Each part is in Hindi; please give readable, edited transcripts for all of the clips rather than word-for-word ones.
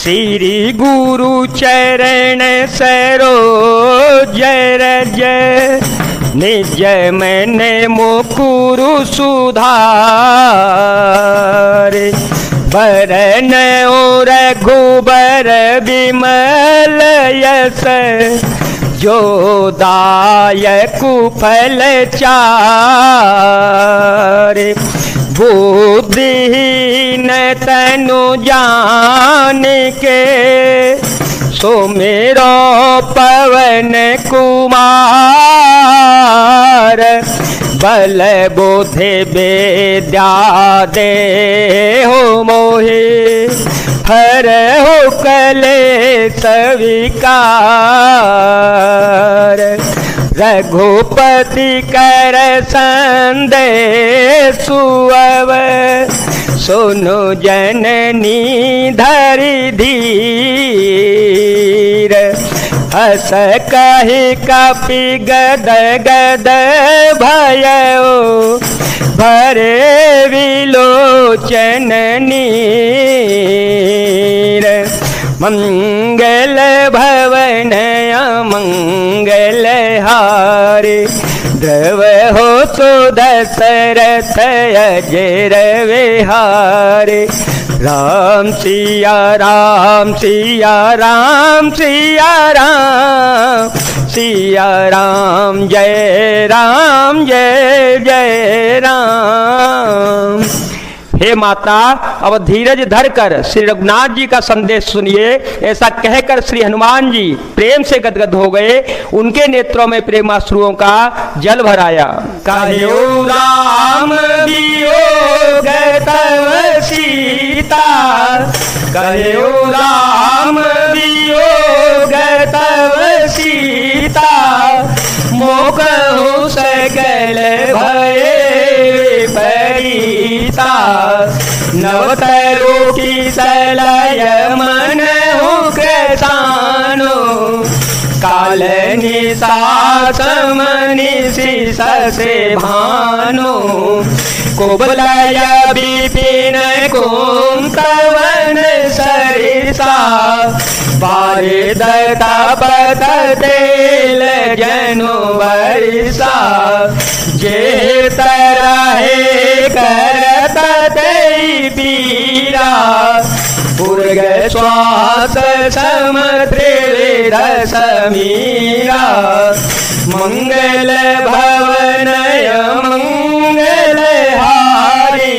श्री गुरु चरण सरोज रज निज मन मुकुरु सुधार बरन रघुबर विमल यस जो दायकु फल चार बुद्धिहीन तनु जान के सुमिरो पवन कुमार बल बुद्धि विद्या दे हो मोहे हर हो कलेश विकार रघुपति कर संदेशु अब सुनु जननी धरि धीर हस कहि कपि गद गद भयो भरे विलोचन नीर मंगल भवन अमंगल हारे द्रव हो तो दशरथ अजर विहारे राम सिया राम सिया राम सिया राम सिया राम जय जय राम। हे माता अब धीरज धर कर श्री रघुनाथ जी का संदेश सुनिए। ऐसा कहकर श्री हनुमान जी प्रेम से गदगद हो गए, उनके नेत्रों में प्रेमाश्रुओं का जल भराया। कहो राम वियोग तव सीता, कहो राम वियोग तव सीता, मोकहु सकल भये परिता, नवतरो की सलय मन हो कृतानो, काल निशा समनिशि ससे भानो, कुबलय विपिन कुंतवन सरिसा, बारिद तपत तेल जनु बरिसा, जे तरहे करत तेई पीरा, पुर्ग श्वास समत्रिरस मीरा, मंगल भवनय मंगल हारी,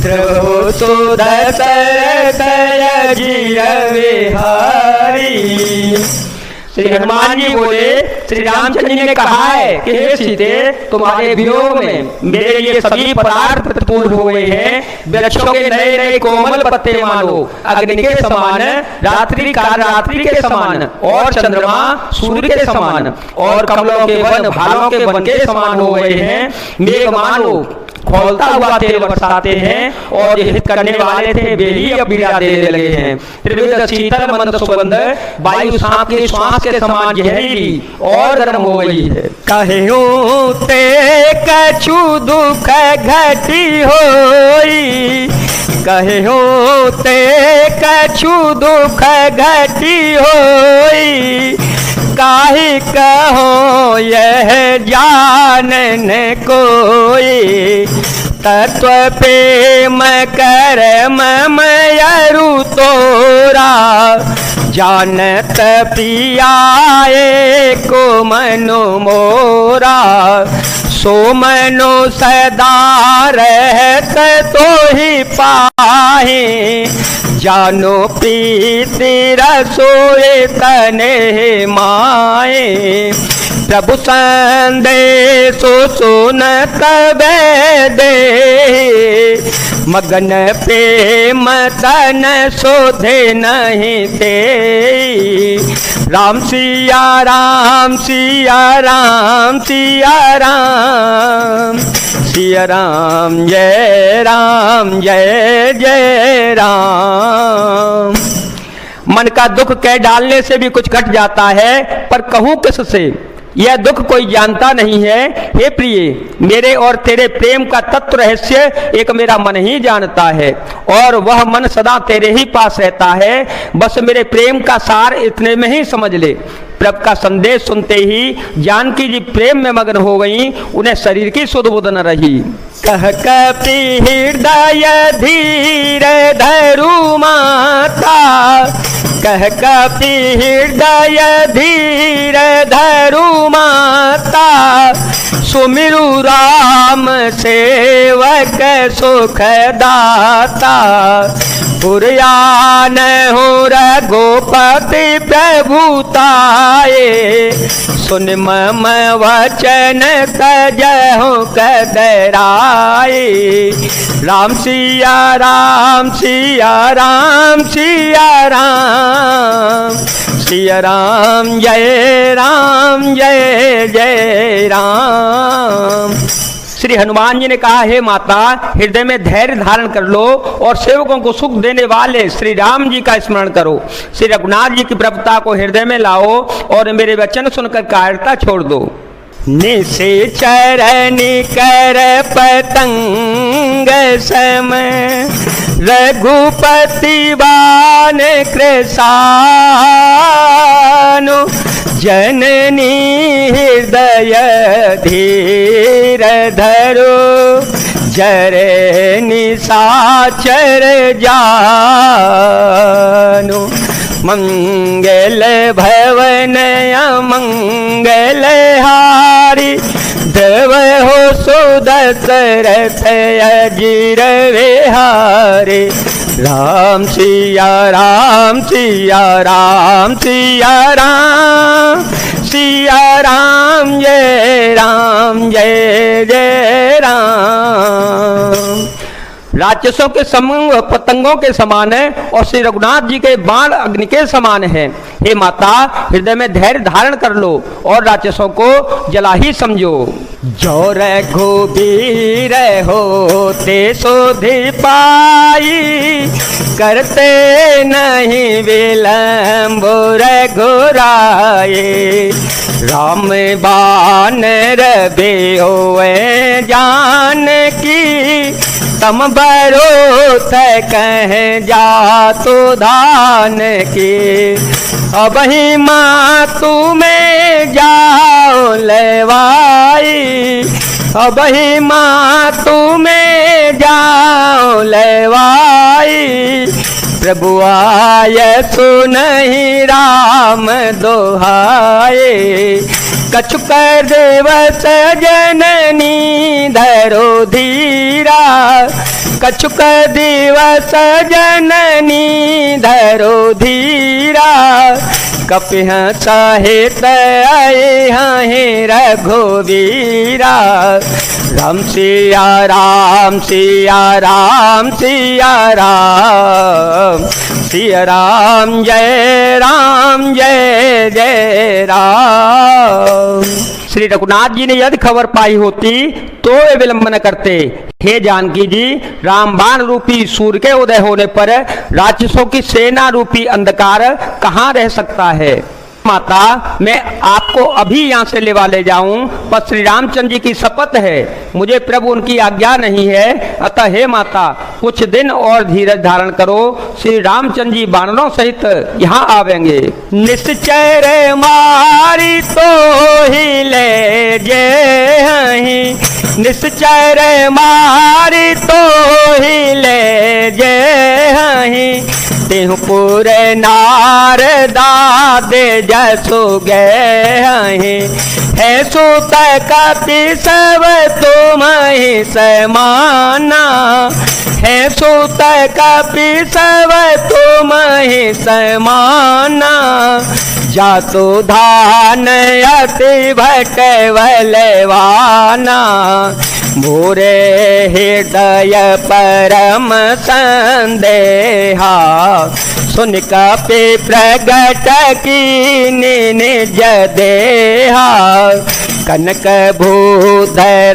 त्रभु दशरथ अजिर विहारी। श्री हनुमान जी बोले, श्री रामचंद्र जी ने कहा है कि हे सीते, तुम्हारे वियोग में मेरे लिए सभी पदार्थ प्रतिकूल हो गए हैं। वृक्षों के नए नए कोमल पत्ते मानो अग्नि के समान, रात्रि काल रात्रि के समान, और चंद्रमा सूर्य के समान, और कमलों के वन भालों के वन के समान हो गए हैं। मेघ मानो खोलता हुआ तेल बरसाते हैं, और हित करने वाले थे वे ही अब पीड़ा देने लगे हैं। त्रिविध शीतल मंद सुगंध वायु सांप के श्वास के समान जहरीली और गर्म हो गई है। कहो ते कछु दुख घटी होई, कहो ते कछु दुख घटी होई, काहे कहो यह जानन कोई, तत्व प्रेम कर्म मयरु तोरा, जानत पियाए को मनो मोरा, सो मनो सदा रहत तो ही पाहे, जानो प्रीति रसोए तने माए, प्रभु संदेशो सुनत दे, मगन प्रेम तन शोधे नहीं दे। राम सिया राम सिया राम सिया राम, सिया राम जय जय राम। मन का दुख कह डालने से भी कुछ घट जाता है, पर कहूँ किससे, यह दुख कोई जानता नहीं है। हे प्रिय, मेरे और तेरे प्रेम का तत्व रहस्य एक मेरा मन ही जानता है, और वह मन सदा तेरे ही पास रहता है। बस मेरे प्रेम का सार इतने में ही समझ ले। प्रभु का संदेश सुनते ही जानकी जी प्रेम में मग्न हो गईं, उन्हें शरीर की सुध बुध न रही। कह कपि हृदय धीर धरु माता, कह कपि हृदय धीर धरु माता, सुमिरु राम सेवक सुख दाता। पुरयान हो रघुपति प्रभुताए, सुन मम वचन तजहु कदराए। राम सिया राम सिया राम सिया राम, सिया राम जय जय राम। श्री हनुमान जी ने कहा, हे माता, हृदय में धैर्य धारण कर लो और सेवकों को सुख देने वाले श्री राम जी का स्मरण करो। श्री रघुनाथ जी की प्रभुता को हृदय में लाओ और मेरे वचन सुनकर कायरता छोड़ दो। निश्चर कर पतंग सम, रघुपति बान कृषानु। जननी हृदय धीर धरो, जरे निशाचर जानु। मंगल भवन अमंगल हारी, देव हो सुदशरथ अजीर विहारी। राम सिया राम सिया राम सिया राम, सिया राम जय जय राम। राक्षसों के समूह पतंगों के समान है और श्री रघुनाथ जी के बाण अग्नि के समान है। हे माता, हृदय में धैर्य धारण कर लो और राक्षसों को जला ही समझो। जो रघुबीर होते सोधि पाई, करते नहीं विलंब रघुराए। राम बानर बेहोए जानकी, तम बरोत कह जातु धान की। अब ही माँ तुम्हें जाओ लेवाई, अब ही माँ तुम्हें जाओ लेवाई। प्रभु आय सुनहि राम दोहाए, कछुक दिवस जननी धरो धीरा। कछुक दिवस जननी धरो धीरा, कपिह सहित आए हैं रघुवीरा। राम सिया राम सिया राम सिया राम, सिया राम जय जय राम। श्री रघुनाथ जी ने यदि खबर पाई होती तो वे विलंब न करते। हे जानकी जी, रामबाण रूपी सूर्य के उदय होने पर राक्षसों की सेना रूपी अंधकार कहाँ रह सकता है। माता, मैं आपको अभी यहाँ से लेवा ले जाऊं, पर श्री रामचंद्र जी की शपथ है, मुझे प्रभु उनकी आज्ञा नहीं है। अतः हे माता, कुछ दिन और धीरज धारण करो, श्री रामचंद्र जी बानरों सहित यहाँ आवेंगे। निश्चय मारी तो ही ले जे, निश्चय मारी तो ही ले जे। तिहुपुर नारदा दे जसो गए, है सुत कपि सब तुम ही समाना। है सुत कपि सब तुम ही समाना। जातु धान अति भटवलवाना। मोरे हृदय परम संदेहा। सुन कपि प्रगट की निज देहा। कनक भूधराकार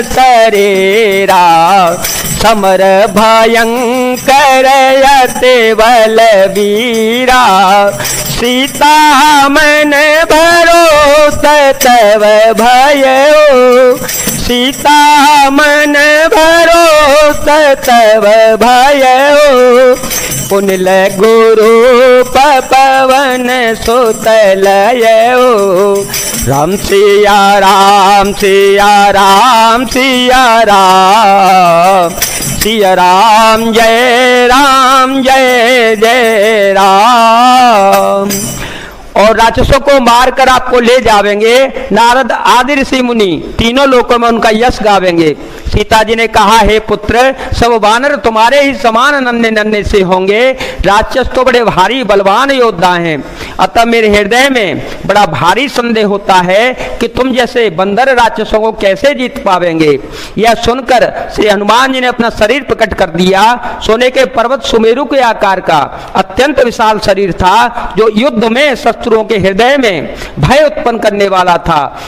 शरीरा। समर भयंकर अति बलवीरा। सीता मन भरोस तव भयो, सीता मन भरोस तव भयो, पुनिल गुरु पवन सुत लयो। राम सिया राम सिया राम सिया राम, सिया राम जय जय राम। और राक्षसों को मारकर आपको ले जावेंगे। नारद आदि ऋषि मुनि तीनों लोकों में उनका यश गावेंगे। सीता जी ने कहा, हे पुत्र, सब वानर तुम्हारे ही समान नन्हे नन्हे से होंगे, राक्षस तो बड़े भारी बलवान योद्धा हैं। अतः मेरे हृदय में बड़ा भारी संदेह होता है कि तुम जैसे बंदर राक्षसों को कैसे जीत पावेंगे। यह सुनकर श्री हनुमान जी ने अपना शरीर प्रकट कर दिया। सोने के पर्वत सुमेरु के आकार का अत्यंत विशाल शरीर था, जो युद्ध में शत्रुओं के हृदय में भय उत्पन्न करने वाला था।